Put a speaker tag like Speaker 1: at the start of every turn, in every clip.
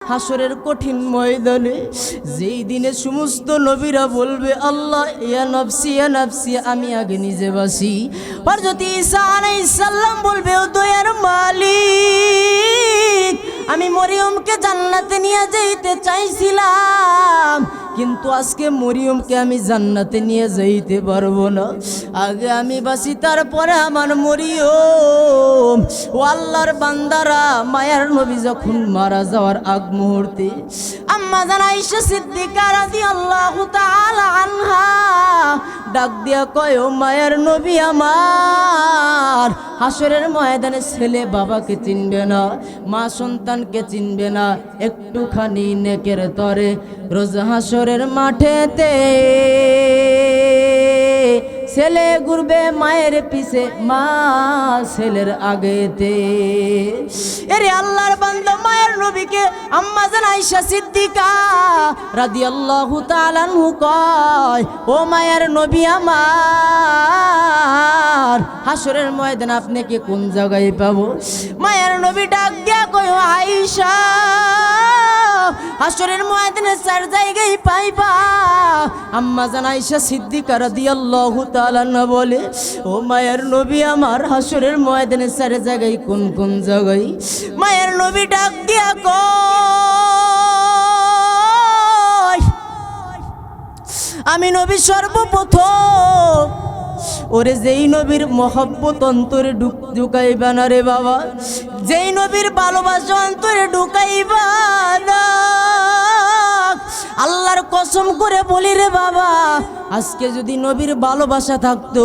Speaker 1: হাসরের কঠিন ময়দানে, যেই দিনে সমস্ত নবীরা বলবে আল্লাহ ইয়া নফসি আমি আগে নিজে বাসি। হযরত ঈসা আলাইহিস সালাম বলবে ও দয়ার মালিক, আমি মরিয়মকে জান্নাতে নিয়ে যাইতে চাইছিলাম, কিন্তু আজকে মরিয়মকে আমি জান্নাতে নিয়ে যাইতে পারবো না, আগে আমি বাসি তারপরে আমার মরিয়ম। ও আল্লাহর বান্দারা, মায়ার নবী যখন মারা যাওয়ার আগ মুহূর্তে আম্মা জান আয়েশা সিদ্দিকা রাদিয়াল্লাহু তাআলা আনহা ডাক দিয়া কয় ও মায়ার নবী আমার, হাসরের ময়দানে ছেলে বাবাকে চিনবে না, মা সন্তানকে চিনবে না, একটুখানি নেকের তরে রোজ হাসরের মাঠেতে ছেলে ঘুরবে মায়ের পিছে, মা ছেলের আগেতে। এরে আল্লাহর বান্দা, মায়ের নবীকে আম্মা জান আয়েশা সিদ্দিকা রাদিয়াল্লাহু তাআলা আনহু কয় ও মায়ের নবী আমার, হাসরের ময়দানে আপনাকে কোন জায়গায় পাবো? মায়ের নবী ডাক দিয়া কয় আয়েশা, হাসরের ময়দানে চার জায়গায় পাইবা। আম্মা জান আয়েশা সিদ্দিকা রাদিয়াল্লাহু তাআলা আনহা বলে ও মায়ের নবী আমার, হাসরের ময়দানে চার জায়গায় কোন কোন জায়গায়? মায়ের নবী ডাক দিয়া কয় আমি নবী সর্বপ্রথম ওরে যেই নবীর মহব্বত অন্তরে ঢুকাইবা না রে বাবা, যেই নবীর ভালোবাসা অন্তরে ঢুকাইবা না, আল্লাহর কসম করে বলি রে বাবা, আজকে যদি নবীর ভালোবাসা থাকতো,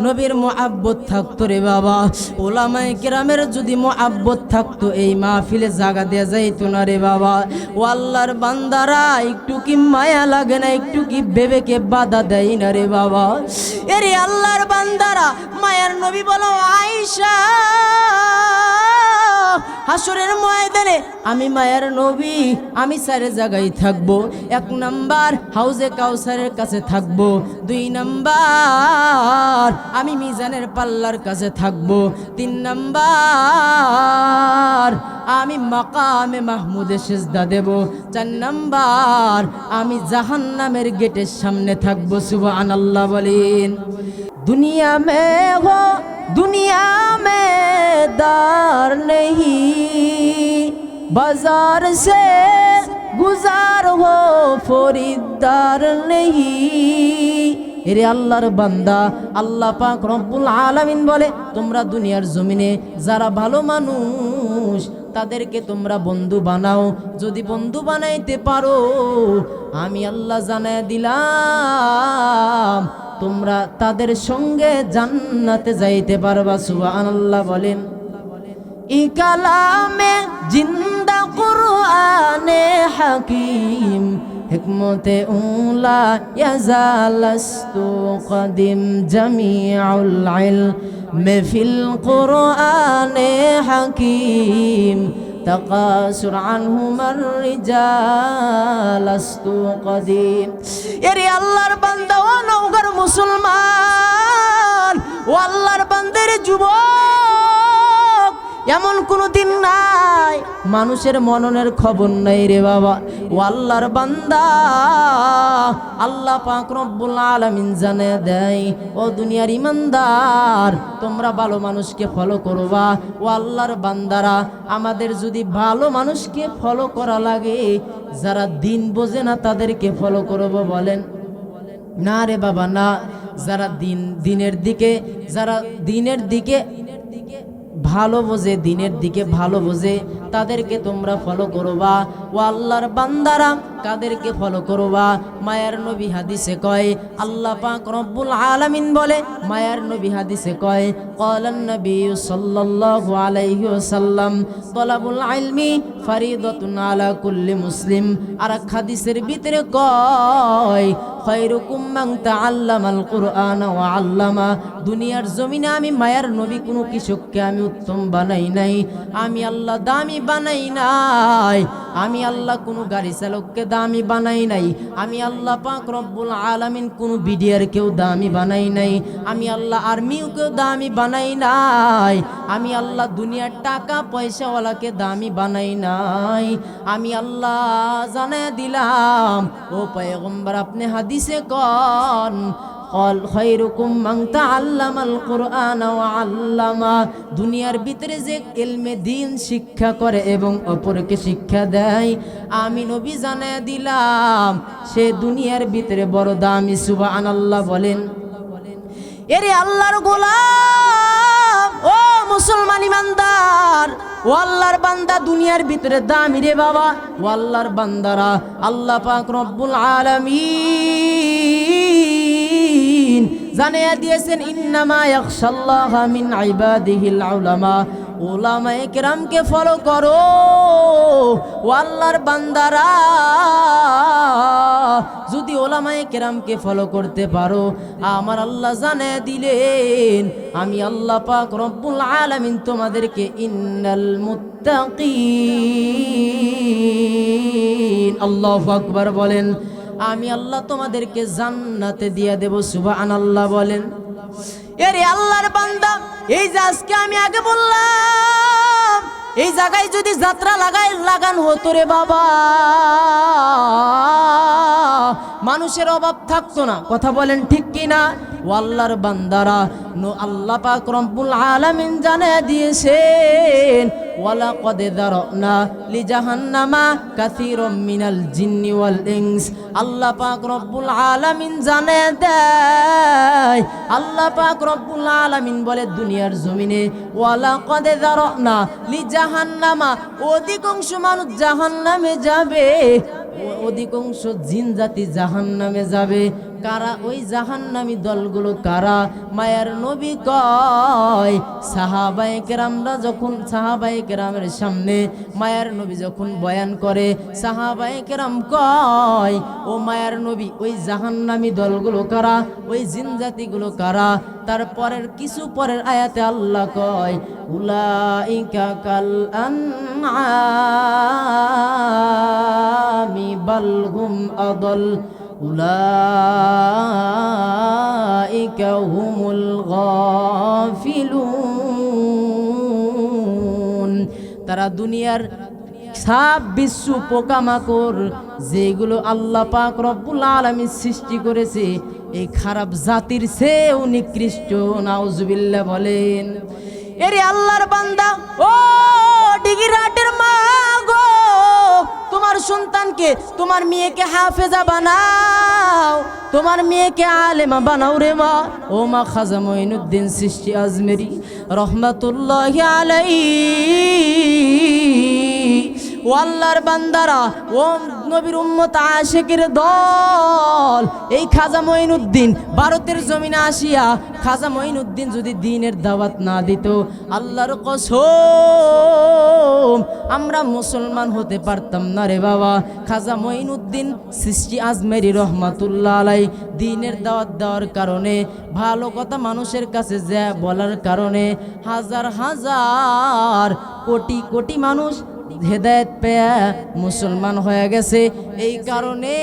Speaker 1: নবীর মুহাব্বত থাকতো রে বাবা, ওলামায়ে কেরামের যদি মুহাব্বত থাকতো, এই মাহফিলে জায়গা দেয়া যাইতো না রে বাবা। ও আল্লাহর বান্দারা, একটু কি মায়া লাগে না? একটু কি বিবেকে বাধা দেয় না রে বাবা? এরে আল্লাহর বান্দারা, মায়ার নবী বলো আয়েশা, হাসরের ময়দানে আমি মায়ের নবী আমি চার জায়গায় থাকবো। এক নাম্বার হাউজে কাউসারের কাছে থাকবো, দুই নাম্বার আমি মিজানের পাল্লার কাছে থাকবো, তিন নাম্বার আমি মাকামে মাহমুদে সিজদা দেব, চার নাম্বার আমি জাহান্নামের গেটের সামনে থাকবো। সুবহানাল্লাহ বলেন। दुनिया में हो दुनिया में दार नहीं, बाजार से गुजार हो फरीदार नहीं। এরে আল্লাহর বান্দা, আল্লাহ পাক রব্বুল আলামিন বলে তোমরা দুনিয়ার জমিনে যারা ভালো মানুষ তাদেরকে তোমরা বন্ধু বানাও, যদি বন্ধু বানাইতে পারো আমি আল্লাহ জানায় দিলাম তোমরা তাদের সঙ্গে জান্নাতে যাইতে পারবা। সুবহানাল্লাহ বলেন। ই কালামে জিন্দা কুরআনে হাকিম হিকমতে উলা ইয়াজালাস্তু কদিম জামিউল ইলম ফিল কুরআনে হাকিম তাকাসুর আনহুমার রিজালাস্তু কদিম। এরে আল্লাহর বান্দা ও নওগাঁর মুসলমান, ও আল্লাহর বান্দার যুবক, এমন কোনো দিন নাই মানুষের মননের খবর নাই রে বাবা। ও আল্লাহর বান্দা, আল্লাহ পাক রব্বুল আলামিন জানে দেয় ও দুনিয়ার ইমানদার তোমরা ভালো মানুষকে ফলো করবা। ও আল্লাহর বান্দারা, আমাদের যদি ভালো মানুষকে ফলো করা লাগে, যারা দিন বোঝে না তাদেরকে ফলো করব বলেন? না রে বাবা না। যারা দিনের দিকে ভালো বোঝে, দিনের দিকে ভালো বোঝে, তাদেরকে তোমরা ফলো করবা। ও আল্লাহর বান্দারা, কাদেরকে ফলো করবা? মায়ার নবী হাদিসে কয়, আল্লাহ পাক রব্বুল আলামিন বলে, মায়ার নবী হাদিসে কয়, ক্বালান নবী সাল্লাল্লাহু আলাইহি ওয়াসাল্লাম তলাবুল ইলমি ফরিদাতুন আলা কুল্লি মুসলিম। আর হাদিসের ভিতরে কয়, খায়রুকুম মান তাআল্লামাল কুরআন ওয়া আল্লামা। দুনিয়ার জমিনে আমি মায়ার নবী কোনো কিছুকে আমি উত্তম বানাই নাই, আমি আল্লাহ দামি বানাই নাই, আমি আল্লাহ কোনো গাড়ি চালককে দামি বানাই নাই, আমি আল্লাহ পাক রব্বুল আলামিন কোনো বিডিআর কেউ দামি বানাই নাই, আমি আল্লাহ আর্মিও কেউ দামি বানাই নাই, আমি আল্লাহ দুনিয়ার টাকা পয়সাওয়ালাকে দামি বানাই নাই। আমি আল্লাহ জানাই দিলাম ও পয়গম্বর আপনি হাদিসে কন قال خيركم من تعلم القرآن وعلمه, দুনিয়ার ভিতরে যে ইলমে দ্বীন শিক্ষা করে এবং অপরকে শিক্ষা দেয়, আমি নবী জানায় দিলাম সে দুনিয়ার ভিতরে বড় দামি। সুবহানাল্লাহ বলেন। এরে আল্লাহর গোলাম ও মুসলমান ইমানদার, ও আল্লাহর বান্দা দুনিয়ার ভিতরে দামি রে বাবা। ও আল্লাহর বান্দারা, আল্লাহ পাক রব্বুল আলামিন জানিয়ে দিয়েছেন ইন্নামা ইয়াখশাল্লাহা মিন ইবাদিহিল উলামা, উলামায়ে কেরামকে ফলো করো। ও আল্লাহর বান্দারা যদি উলামায়ে কেরামকে ফলো করতে পারো, আমার আল্লাহ জানিয়ে দিলেন আমি আল্লাহ পাক রব্বুল আলামিন তোমাদেরকে ইন্নাল মুত্তাকিন, আল্লাহু আকবার বলেন, আমি আল্লাহ তোমাদেরকে জান্নাতে দিয়ে দেব। সুবহানাল্লাহ বলেন। এরে আল্লাহর বান্দা, এই যে আজকে আমি আগে বললাম এই জায়গায় যদি যাত্রা লাগানো হতো রে বাবা, মানুষের অভাব থাকতো না। কথা বলেন ঠিক কিনা? ও আল্লাহর বান্দারা, আল্লাহ পাক রব্বুল আলামিন জানিয়ে দিয়েছেন ওয়ালাকাদ যারানা লিজাহান্নামা কাসীরাম মিনাল জিন্নি ওয়াল ইনস। আল্লাহ পাক রব্বুল আলামিন জানিয়ে দেয়, আল্লাহ পাক রব্বুল আলামিন বলে দুনিয়ার জমিনে ওয়ালাকাদ যারানা লিজাহান্নামা, অধিকাংশ মানুষ জাহান্নামে যাবে, অধিকাংশ জিন জাতি জাহান্নামে যাবে। কারা ওই জাহান্নামী দলগুলো? কারা? মায়ার নবী কয় সাহাবায়ে কেরামরা যখন সাহাবায়ে কেরামের সামনে মায়ার নবী যখন বয়ান করে, সাহাবায়ে কেরাম কয় ও মায়ার নবী ওই জাহান্নামী দলগুলো কারা, ওই জিন জাতিগুলো কারা? তারপরের কিছু পরের আয়াতে আল্লাহ কয় উলাইকা কাল আনআমি বাল হুম আদল উলাইকা হুমুল গাফিলুন। তারা দুনিয়ার সাপ বিচ্ছু পোকামাকড় যেগুলো আল্লাহ পাক রব্বুল আলামিন সৃষ্টি করেছে, এই খারাপ জাতির চেয়েও নিকৃষ্ট। নাউজুবিল্লাহ বলেন। এরে আল্লাহর বান্দা, ও ডিগিরাটের মা গো, তোমার সন্তানকে তোমার মেয়েকে হাফেজা বানাও, তোমার মেয়েকে আলেমা বানাও রে মা। ও মা খাজা মঈনুদ্দিন চিশতি আজমেরি রহমাতুল্লাহি আলাইহি, ও আল্লাহর বান্দারা, ও নবীর উম্মত আশিকের দল, এই খাজা মঈনুদ্দিন ভারতের জমিনে আসিয়া খাজা মঈনুদ্দিন যদি দ্বীনের দাওয়াত না দিত, আল্লাহর কসম আমরা মুসলমান হতে পারতাম না রে বাবা। খাজা মঈনুদ্দিন চিশতি আজমেরি রহমাতুল্লাহ আলাইহি দ্বীনের দাওয়াত দেওয়ার কারণে, ভালো কথা মানুষের কাছে যা বলার কারণে হাজার হাজার কোটি কোটি মানুষ হেদায়েত পেয়ে মুসলমান হয়ে গেছে। এই কারণে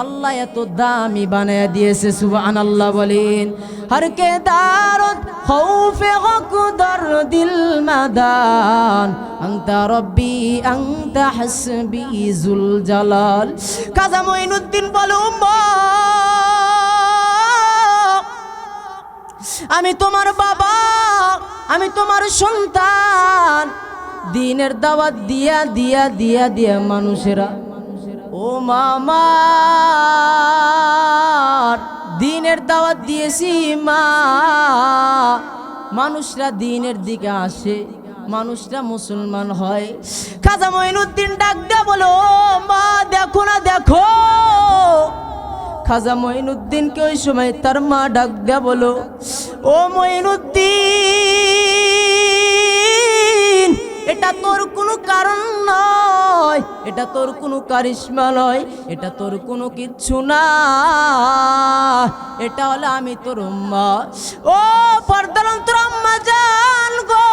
Speaker 1: আল্লাহ এত দামি বানায়া দিয়েছে। সুবহানাল্লাহ বলেন। হর কে দারত খৌফে গকদর দিল মাদান আনতা রব্বি আনতা হাসবি জুল জালাল। খাজা মঈনুদ্দিন বলে আমি তোমার বাবা, আমি তোমার সন্তান, দ্বীনের দাওয়াত দিয়া দিয়া দিয়া দিয়া মানুষেরা, ও মামা দ্বীনের দাওয়াত দিয়েছি মা, মানুষরা দ্বীনের দিকে আসে, মানুষরা মুসলমান হয়। খাজা মঈনুদ্দিন ডাক দেয়া বলো মা দেখো না দেখো। খাজা মঈনুদ্দিনকে ওই সময় তার মা ডাক দেয়া বলো ও মঈনুদ্দিন, এটা তোর কোনো কারণ নয়, এটা তোর কোনো কারিশমা নয়, এটা তোর কোনো কিচ্ছু না, এটা হলো আমি তোর মা। ও পর্দার অন্তর আম্মা জান গো,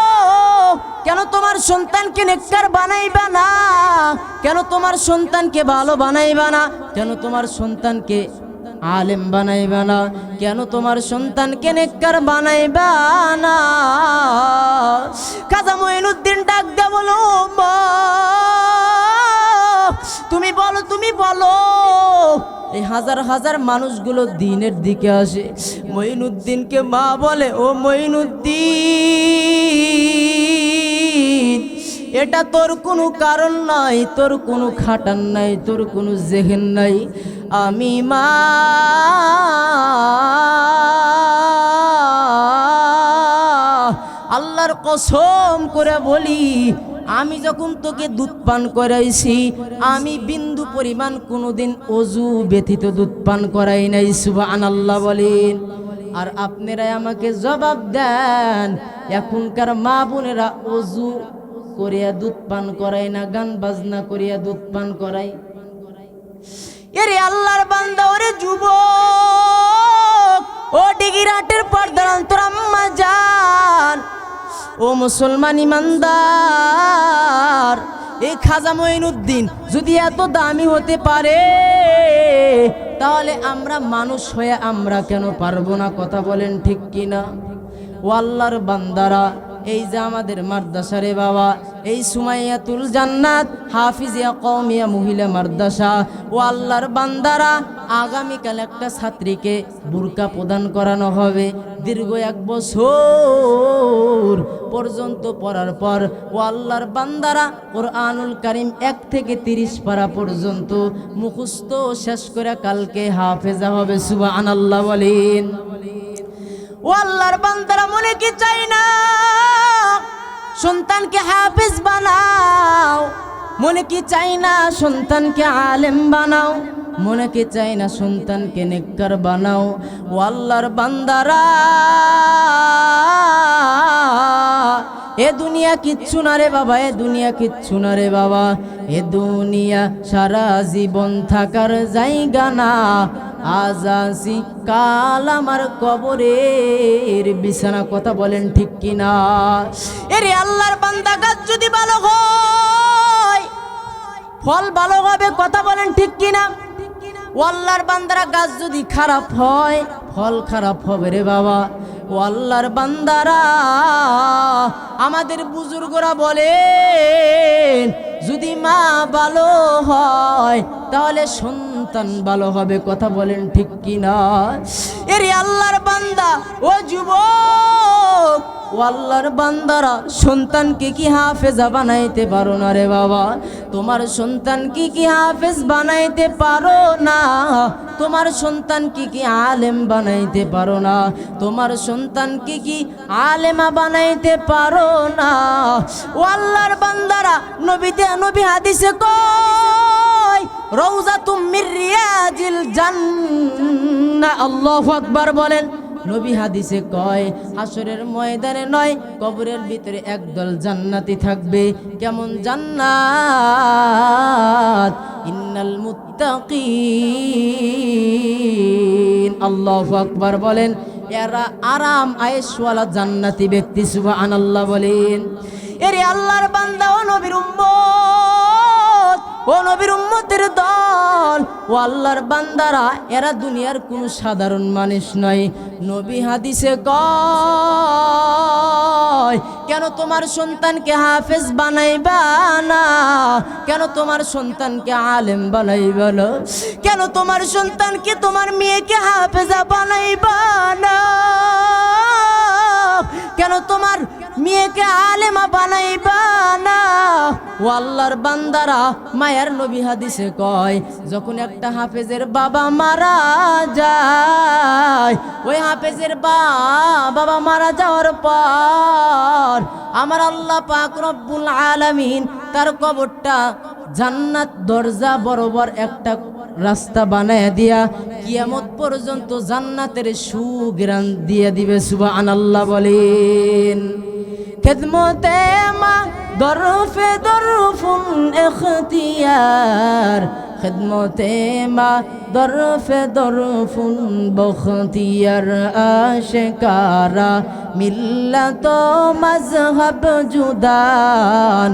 Speaker 1: কেন তোমার সন্তানকে নেককার বানাইবা না? কেন তোমার সন্তানকে ভালো বানাইবা না? কেন তোমার সন্তানকে আলেম বানাইবা না? কেন তোমার সন্তানকে নেককার বানাইবা না? খাজা মঈনুদ্দিন ডাক দে বলো, মা তুমি বলো, তুমি বলো। এই হাজার হাজার মানুষগুলো দিনের দিকে আসে, মঈনুদ্দিনকে মা বলে, ও মঈনুদ্দিন, এটা তোর কোনো কারণ নাই, তোর কোনো খাটান নাই, তোর কোনো জেহেন নাই। আমি মা আল্লাহর কসম করে বলি, আমি যখন তোকে দুধ পান করাইছি, আমি বিন্দু পরিমাণ কোনোদিন অজু ব্যতীত দুধ পান করাই নাই। সুবহানাল্লাহ বলেন। আর আপনারাই আমাকে জবাব দেন, এখনকার মা বোনেরা অজু করিয়া দুধ পান করায় না গান বাজনা করিয়া দুধ পান করায়? এরে আল্লাহর বান্দা, ওরে যুবক, ও ডিগিরাটের পর্দার অন্তর আম্মা জান, ও মুসলমান ইমানদার, এই খাজা মঈনুদ্দিন যদি এত দামি হতে পারে, তাহলে আমরা মানুষ হয়ে আমরা কেন পারবো না? কথা বলেন ঠিক কিনা? ও আল্লাহর বান্দারা, এই যে আমাদের মাদ্রাসা রে বাবা, এই সুমাইয়াতুল জান্নাত হাফিজিয়া কওমিয়া মহিলা মাদ্রাসা, ও আল্লাহর বান্দারা, আগামীকাল একটা ছাত্রীকে বুরকা প্রদান করানো হবে। দীর্ঘ 1 বছর পর্যন্ত পড়ার পর ও আল্লাহর বান্দারা কোরআনুল কারীম 1 থেকে 30 পারা পর্যন্ত মুখস্থ শেষ করে কালকে হাফেজা হবে। সুবহানাল্লাহ বলেন। ও আল্লাহর বান্দারা, মনে কি চাই না সন্তানকে হাফেজ বানাও? মনে কি চাই না সন্তানকে আলেম বানাও? মনে কি চাই না সন্তানকে নেককার বানাও? ও আল্লাহর বান্দারা, এ দুনিয়া কিচ্ছু না রে বাবা, এ দুনিয়া কিচ্ছু না রে বাবা, এ দুনিয়া সারা জীবন থাকার জায়গা না। আজ আসি কাল আমার কবরের বিছানা। কথা বলেন ঠিক কিনা? এরে আল্লাহর বান্দা, গাছ যদি ভালো হয় ফল ভালো হবে। কথা বলেন ঠিক কিনা? ও আল্লাহর বান্দারা, গাছ যদি খারাপ হয় ফল খারাপ হবে রে বাবা। ও আল্লাহর বান্দারা, আমাদের বুজুর্গরা বলেন, যদি মা ভালো হয় তাহলে সন্তান ভালো হবে। কথা বলেন ঠিক কিনা? এরে আল্লাহর বান্দা, ও যুবক, ও আল্লাহর বান্দারা, সন্তানকে কি হাফেজা বানাইতে পারো না রে বাবা? তোমার সন্তানকে কি হাফেজ বানাইতে পারো না? তোমার সন্তানকে কি আলেম বানাইতে পারো না? তোমার সন্তানকে কি আলেমা বানাইতে পারো না? ও আল্লাহর বান্দারা, নবী হাদিসে কয়, রওজাতুম মির রিয়াজিল জান্নাহ। আল্লাহু আকবার বলেন। নবী হাদিসে কয়, হাসরের ময়দানে নয়, কবরের ভিতরে একদল জান্নাতি থাকবে। কেমন জান্নাত? ইন্নাল মুত্তাকিন। আল্লাহু আকবার বলেন। এরা আরাম আয়েশওয়ালা জান্নাতি ব্যক্তি। সুবহানাল্লাহ বলেন। এরে আল্লাহর বান্দা, ও নবীর উম্মত, ও নবীর উম্মতের দল, ও আল্লাহর বান্দারা, এরা দুনিয়ার কোনো সাধারণ মানুষ নয়। নবী হাদিসে কয়, কেন তোমার সন্তানকে হাফেজ বানাইবা না? কেন তোমার সন্তানকে আলেম বানাইবা না? কেন তোমার সন্তানকে, তোমার মেয়েকে হাফেজা বানাইবা না? কেন তোমার মেয়েকে আলেমা বানাইবা না? ও আল্লাহর বান্দারা, মায়ার নবী হাদিসে কয়, যখন একটা হাফেজের বাবা মারা যায়, ওই হাফেজের বাবা মারা যাওয়ার পর আমার আল্লাহ পাক রব্বুল আলামিন তার কবরটা জান্নাত দরজা বরাবর একটা রাস্তা বানায় দিয়া কিয়ামত পর্যন্ত জান্নাতের সুঘ্রাণ দিয়ে দিবে। সুবহানাল্লাহ বলেন। খেদমতে মা দরফে দরফুন ইখতিয়ার খিদমতে মা দরফে দরফুন বখতিয়ার আশকারা মিল্লাত মজহব জুদান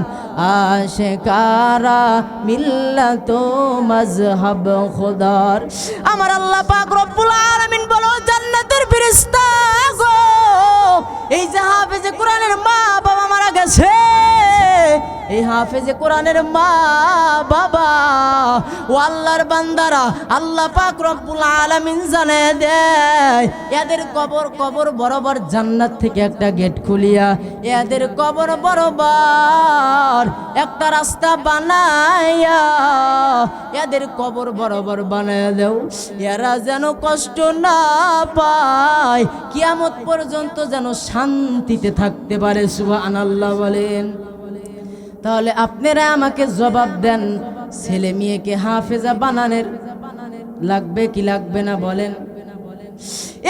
Speaker 1: আশকারা মিল্লাত মজহব খুদার। আমার আল্লাহ পাক রব্বুল আলামিন বলো জান্নাতের ফেরেশতা গো, এই যে হাফেজে কোরআনের মা বাবা মারা গেছে, এই হাফেজে কোরআনের মা বাবা ও আল্লাহর বান্দারা আল্লাহ পাক রব্বুল আলামিন জানে দেয় এদের কবর বরাবর জান্নাত থেকে একটা গেট খুলিয়া এদের কবর বরাবর একটা রাস্তা বানায়া এদের কবর বরাবর বানায়া দেও, এরা যেন কষ্ট না পায়, কিয়ামত পর্যন্ত যেন শান্তিতে থাকতে পারে। সুবহানাল্লাহ বলেন। তাহলে আপনারা আমাকে জবাব দেন, ছেলে মেয়েকে হাফেজা বানানোর লাগবে কি লাগবে না বলেন?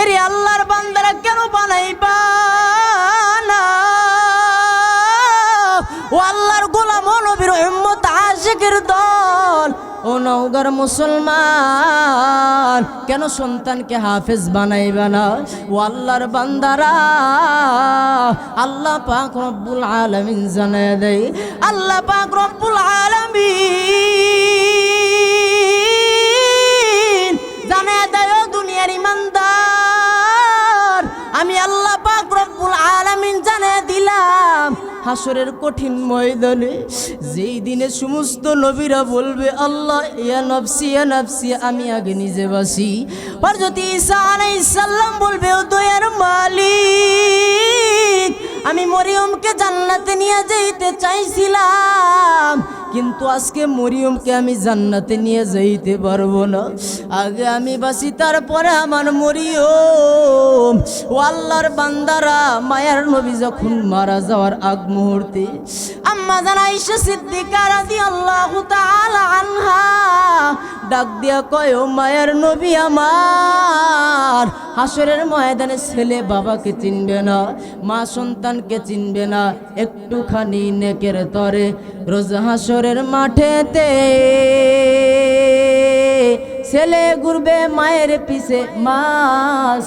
Speaker 1: এরে আল্লাহর বান্দারা কেন বানাইবা না? ও আল্লাহর গোলাম ও নবীর উম্মত আশিকের দল ও নওগাঁর মুসলমান, কেন সন্তানকে হাফেজ বানাইবা না? ও আল্লাহর বান্দারা আল্লাহ পাক রব্বুল আলামিন জানায় দেয়, আল্লাহ পাক রব্বুল আলামিন জানায় দেয় দুনিয়ার ইমানদার, আমি আল্লাহ পাক রব্বুল আলামিন জানায় দিলাম হাসরের কঠিন ময়দানে যেই দিনে সমস্ত নবীরা বলবে আল্লাহ ইয়া নফসি আমি আগে নিজে বাসি, হযরত ঈসা আলাইহিস সালাম বলবে ও দয়ার মালিক আমি মরিয়মকে জান্নাতে নিয়ে যেতে চাইছিলাম, কিন্তু আজকে মরিয়মকে আমি জান্নাতে নিয়ে যাইতে পারবো না, আগে আমি বাসি তারপরে আমার মরিয়ম। ও আল্লাহর বান্দারা মায়ার নবী যখন মারা যাওয়ার আগ মুহূর্তে আম্মা জান আয়েশা সিদ্দিকা রাদিয়াল্লাহু তাআলা আনহা ডাক দিয়া কয় ও মায়ার নবী আমার, হাসরের ময়দানে ছেলে বাবাকে চিনবে না, মা সন্তানকে চিনবে না, একটুখানি নেকের তরে রোজ হাসরের মাঠেতে ছেলে ঘুরবে মায়ের পিছে, মা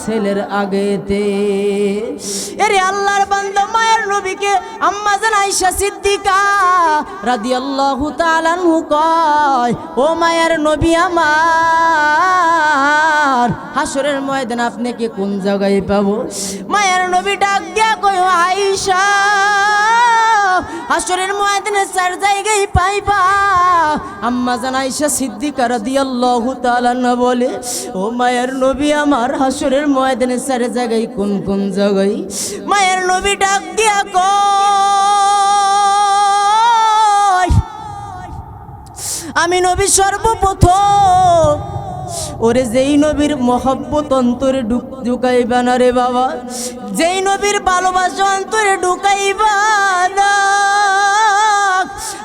Speaker 1: ছেলের আগেতে। এরে আল্লাহর বান্দা মায়ের নবীকে আম্মা জান আয়েশা সিদ্দিকা রাদিয়াল্লাহু তাআলা আনহু কয় ও মায়ের নবী আমার, হাসরের ময়দানে আপনাকে কোন জায়গায় পাবো? মায়ের নবী ডাক দিয়া কয় আয়েশা হাসরের ময়দানে চার জায়গায় পাইবা। আম্মা জান আয়েশা সিদ্দিকা রাদিয়াল্লাহু তাআলা আনহা বলে ও মায়ের নবী আমার, হাসরের ময়দানে চার জায়গায় কোন কোন জায়গায়? মায়ের নবী ডাক দিয়া কয় আমি নবী সর্বপ্রথম ওরে যেই নবীর মহব্বত অন্তরে ঢুকাইবা না রে বাবা, যেই নবীর ভালোবাসা অন্তরে ঢুকাইবা না,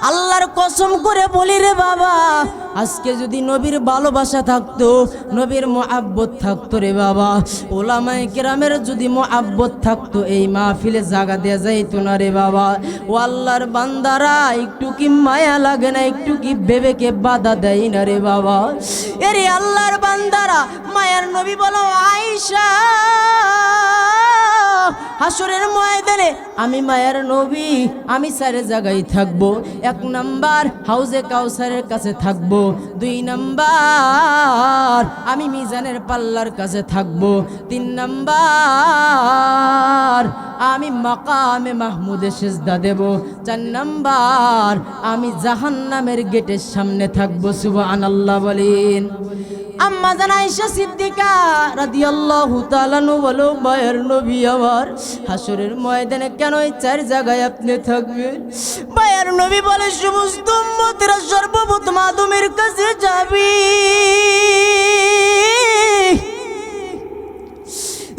Speaker 1: আল্লাহর কসম করে বলি রে বাবা, আজকে যদি নবীর ভালোবাসা থাকতো, নবীর মুহাব্বত থাকতো রে বাবা, ওলামায়ে কেরামের যদি মুহাব্বত থাকতো, এই মাহফিলে জায়গা দেয়া যাইতো না রে বাবা। ও আল্লাহর বান্দারা একটু কি মায়া লাগে না, একটু কি বিবেকে বাধা দেয় না রে বাবা? এরে আল্লাহর বান্দারা মায়ার নবী বলো আয়েশা হাসরের ময়দানে আমি মায়ের নবী আমি চারে জায়গায় থাকবো। এক নাম্বার হাউজে কাউসারের কাছে থাকবো, দুই নাম্বার আমি মিজানের পাল্লার কাছে থাকবো, তিন নাম্বার আমি মাকামে মাহমুদে সিজদা দেব, চার নাম্বার আমি জাহান্নামের গেটের সামনে থাকবো। সুবহানাল্লাহ বলেন। আম্মা জান আয়েশা সিদ্দিকা রাদিয়াল্লাহু তাআলা আনহা বলো মায়ের নবী আমার, হাসরের ময়দানে কেন এই চার জায়গায় আপনি থাকবেন? মায়ের নবী বলে সমস্ত উম্মতেরা সর্বপ্রথম আদমের কাছে যাবি,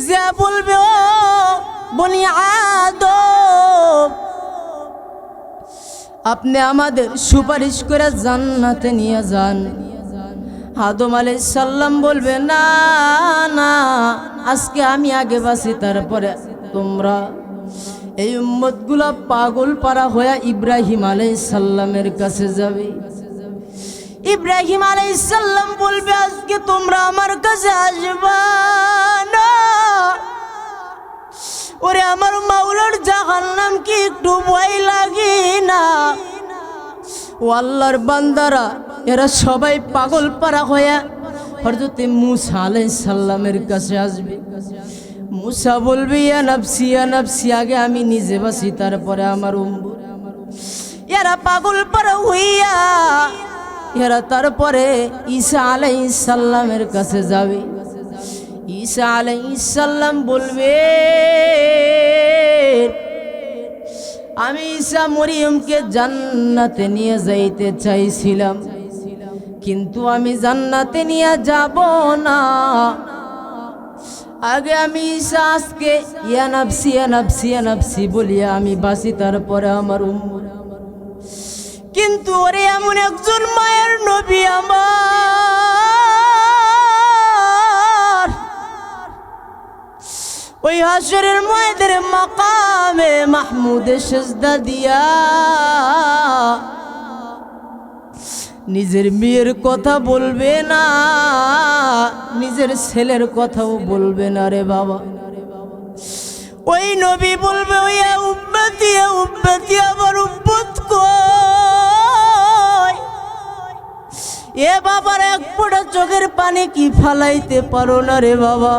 Speaker 1: যা বলবে ও বনি আদম আপনি আমাদের সুপারিশ করে জান্নাতে নিয়ে যান। আদম আলাইহিস সালাম বলবে না না, আজকে আমি আগে বাসি তারপরে তোমরা। এই উম্মতগুলা পাগল পারা হয়ে ইব্রাহিম আলাইহিস সালামের কাছে যাবে। ইব্রাহিম আলাইহিস সালাম বলবে, আজকে তোমরা আমার কাছে আসবা না। ওরে আমার মাওলার জাহান্নাম কি একটু ভয় লাগে না? ও আল্লাহর বান্দারা, এরা সবাই পাগল পারা হয়ে হযরতে মূসা আলাইহিস সালামের কাছে আসবে। মূসা বলবে, ইয়া নাফসি ইয়া নাফসি, আগে আমি নিজে বাঁচি তারপরে আমার উম্মত। এরা পাগল পারা হইয়া এরা তারপরে ঈসা আলাইহিস সালামের কাছে যাবে। ঈসা আলাইহিস সালাম বলবে, আমি ঈসা মরিয়মকে জান্নাতে নিয়ে যাইতে চাইছিলাম, কিন্তু আমি জান্নাতে নিয়ে যাব না। আগে আমি ঈসা আজকে ইয়া নাফসি ইয়া নাফসি ইয়া নাফসি বলিয়া আমি বাঁচি তারপরে আমার উম্মত। কিন্তু ওরে এমন একজন মায়ের নবী আমার ওই হাশরের ময়দানে মাকামে মাহমুদে সিজদা দিয়া নিজের মেয়ের কথা বলবে না, নিজের ছেলের কথাও বলবে না রে বাবা। ওই নবী বলবে, ওই উম্মতি উম্মতি, আমার উম্মত কই? এ বাবার এক ফোঁটা চোখের পানি কি ফালাইতে পারো না রে বাবা?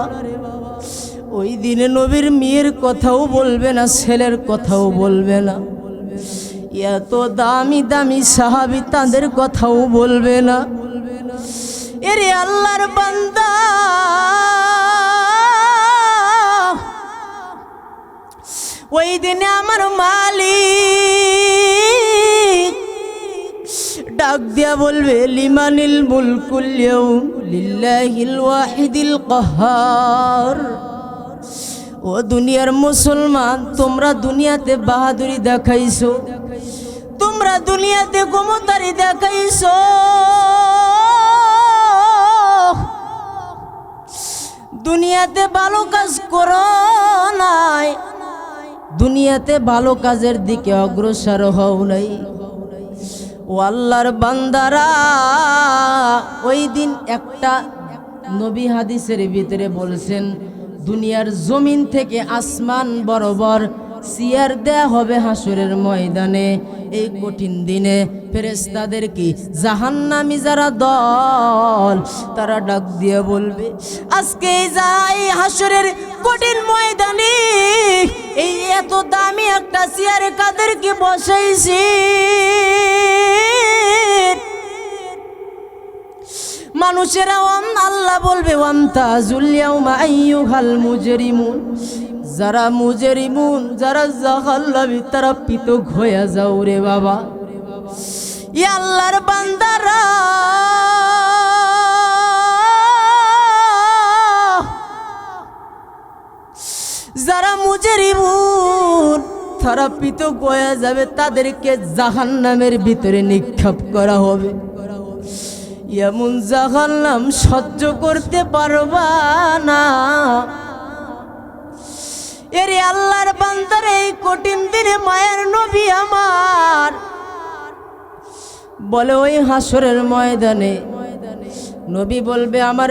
Speaker 1: ওই দিনে নবীর মেয়ের কথাও বলবে না, ছেলের কথাও বলবে না। এত দামি দামি সাহাবী, তাদের কথাও বলবে না। এরে আল্লাহর বান্দা, ওই দিনে আমার মালিক ডাক দিয়া বলবে, লিমানিল মুলকুল ইয়াউম লিল্লাহিল ওয়াহিদিল কাহ্হার। ও দুনিয়ার মুসলমান, তোমরা দুনিয়াতে বাহাদুরি দেখাইছো, তোমরা দুনিয়াতে ক্ষমতারি দেখাইছো, দুনিয়াতে ভালো কাজ করো নাই, দুনিয়াতে ভালো কাজের দিকে অগ্রসর হও নাই। ও আল্লাহর বান্দারা, ওই দিন একটা নবী হাদিসের ভিতরে বলছেন, দুনিয়ার জমিন থেকে আসমান বরাবর সিয়ার দেয়া হবে হাসরের ময়দানে। এই কঠিন দিনে ফেরেশতাদের কি জাহান্নামী যারা দল, তারা ডাক দিয়ে বলবে, আজকে যাই হাসরের কঠিন ময়দানে এই এত দামি একটা চেয়ারে কাদেরকে বসাইছি? মানুষেরা আল্লাহ বলবে, ওয়ামতাজুল ইয়াউমা আইয়ুহাল মুজরিমুন, যারা মুজরিমুন, যারা জাহান্নামী, তারা পৃথক হয়ে যাও রে বাবা। ইয়া আল্লাহর বান্দারা, যারা মুজরিমুন, তারা পৃথক হয়ে যাবে, তাদেরকে জাহান্নামের ভিতরে নিক্ষেপ করা হবে। এমন জাহান্নাম সহ্য করতে পারবা না। এরে আল্লাহর বান্দার, এই কঠিন দিনে মায়ের নবী আমার বলে, ওই হাসরের ময়দানে নবী বলবে, আমার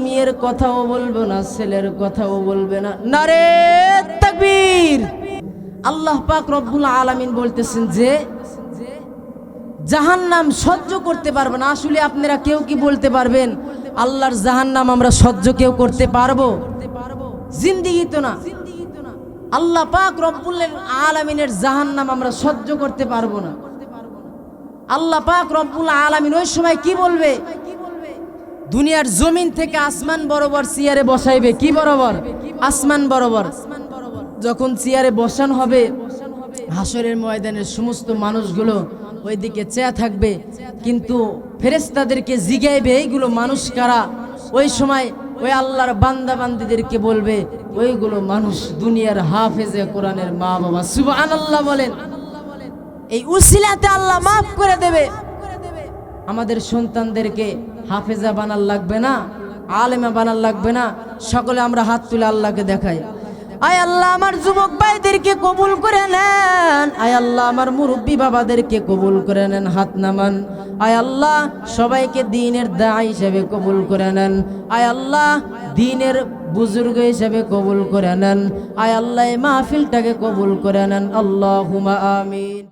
Speaker 1: মেয়ের কথাও বলবে না, ছেলের কথাও বলবে না। নারে তাকবীর! আল্লাহ পাক রব্বুল আলামিন বলতেছেন যে জাহান্নাম সহ্য করতে পারবে না। আসলে আপনারা কেউ কি বলতে পারবেন আল্লাহর জাহান্নাম আমরা সহ্য কেউ করতে পারবো? জিন্দেগি তো না। আল্লাহ পাক রব্বুল আলামিনের জাহান্নাম আমরা সহ্য করতে পারবো না। আল্লাহ পাক রব্বুল আলামিন ওই সময় কি বলবে? দুনিয়ার জমিন থেকে আসমান বরাবর চেয়ারে বসাইবে। কি বরাবর? আসমান বরাবর। যখন চেয়ারে বসানো হবে, হাসরের ময়দানের সমস্ত মানুষগুলো ওইদিকে চেয়ে থাকবে, কিন্তু ফেরেশতাদেরকে জিগাইবে, এইগুলো মানুষ কারা? ওই সময় ওই আল্লাহর বান্দা বান্দীদেরকে বলবে, ওইগুলো মানুষ দুনিয়ার হাফেজে কোরআনের মা বাবা। সুবহানাল্লাহ বলেন। এই উসিলাতে আল্লাহ মাফ করে দেবে। আমাদের সন্তানদেরকে হাফেজা বানাল লাগবে না, আলেমা বানাল লাগবে না। সকলে আমরা হাত তুলে আল্লাহকে দেখাই, আয় আল্লাহ আমার যুবক ভাইদেরকে কবুল করে নেন, আয় আল্লাহ আমার মুরব্বী বাবাদেরকে কবুল করে নেন, হাত নামান। আয় আল্লাহ সবাইকে দ্বীনের দাঈ হিসেবে কবুল করে নেন, আয় আল্লাহ দ্বীনের বুজুর্গ হিসেবে কবুল করে নেন, আয় আল্লাহ এই মাহফিলটাকে কবুল করে নেন। আল্লাহুম্মা আমিন।